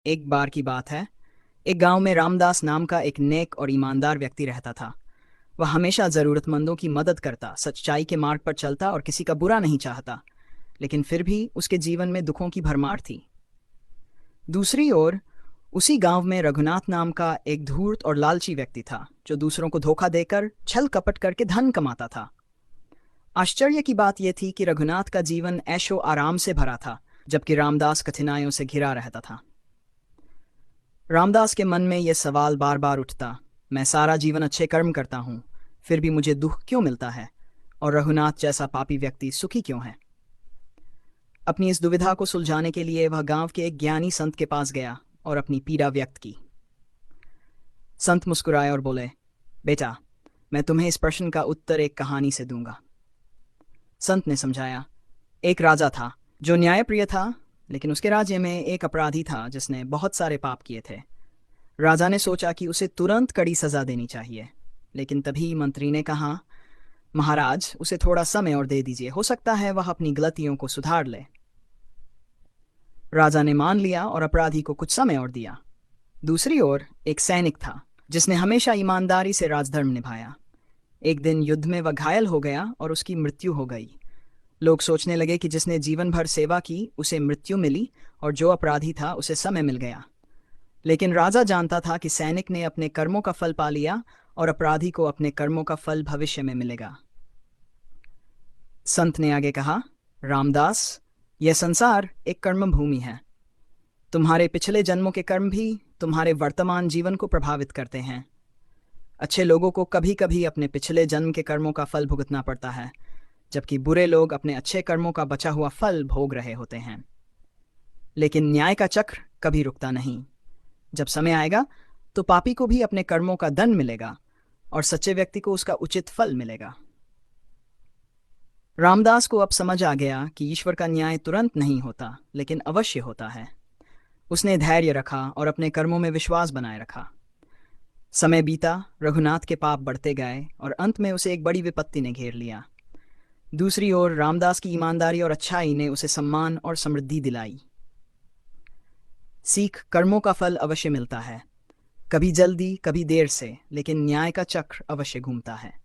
एक बार की बात है। एक गांव में रामदास नाम का एक नेक और ईमानदार व्यक्ति रहता था। वह हमेशा जरूरतमंदों की मदद करता, सच्चाई के मार्ग पर चलता और किसी का बुरा नहीं चाहता। लेकिन फिर भी उसके जीवन में दुखों की भरमार थी। दूसरी ओर उसी गांव में रघुनाथ नाम का एक धूर्त और लालची व्यक्ति था, जो दूसरों को धोखा देकर, छल कपट करके धन कमाता था। आश्चर्य की बात यह थी कि रघुनाथ का जीवन ऐशो आराम से भरा था, जबकि रामदास कठिनाइयों से घिरा रहता था। रामदास के मन में यह सवाल बार बार उठता, मैं सारा जीवन अच्छे कर्म करता हूँ, फिर भी मुझे दुख क्यों मिलता है? और रघुनाथ जैसा पापी व्यक्ति सुखी क्यों है? अपनी इस दुविधा को सुलझाने के लिए वह गांव के एक ज्ञानी संत के पास गया और अपनी पीड़ा व्यक्त की। संत मुस्कुराए और बोले, बेटा, मैं तुम्हें इस प्रश्न का उत्तर एक कहानी से दूंगा। संत ने समझाया, एक राजा था जो न्यायप्रिय था, लेकिन उसके राज्य में एक अपराधी था जिसने बहुत सारे पाप किए थे। राजा ने सोचा कि उसे तुरंत कड़ी सजा देनी चाहिए, लेकिन तभी मंत्री ने कहा, महाराज, उसे थोड़ा समय और दे दीजिए, हो सकता है वह अपनी गलतियों को सुधार ले। राजा ने मान लिया और अपराधी को कुछ समय और दिया। दूसरी ओर एक सैनिक था जिसने हमेशा ईमानदारी से राजधर्म निभाया। एक दिन युद्ध में वह घायल हो गया और उसकी मृत्यु हो गई। लोग सोचने लगे कि जिसने जीवन भर सेवा की उसे मृत्यु मिली, और जो अपराधी था उसे समय मिल गया। लेकिन राजा जानता था कि सैनिक ने अपने कर्मों का फल पा लिया और अपराधी को अपने कर्मों का फल भविष्य में मिलेगा। संत ने आगे कहा, रामदास, यह संसार एक कर्म भूमि है। तुम्हारे पिछले जन्मों के कर्म भी तुम्हारे वर्तमान जीवन को प्रभावित करते हैं। अच्छे लोगों को कभी कभी अपने पिछले जन्म के कर्मों का फल भुगतना पड़ता है, जबकि बुरे लोग अपने अच्छे कर्मों का बचा हुआ फल भोग रहे होते हैं। लेकिन न्याय का चक्र कभी रुकता नहीं। जब समय आएगा तो पापी को भी अपने कर्मों का दंड मिलेगा और सच्चे व्यक्ति को उसका उचित फल मिलेगा। रामदास को अब समझ आ गया कि ईश्वर का न्याय तुरंत नहीं होता, लेकिन अवश्य होता है। उसने धैर्य रखा और अपने कर्मों में विश्वास बनाए रखा। समय बीता, रघुनाथ के पाप बढ़ते गए और अंत में उसे एक बड़ी विपत्ति ने घेर लिया। दूसरी ओर रामदास की ईमानदारी और अच्छाई ने उसे सम्मान और समृद्धि दिलाई। सीख, कर्मों का फल अवश्य मिलता है, कभी जल्दी कभी देर से, लेकिन न्याय का चक्र अवश्य घूमता है।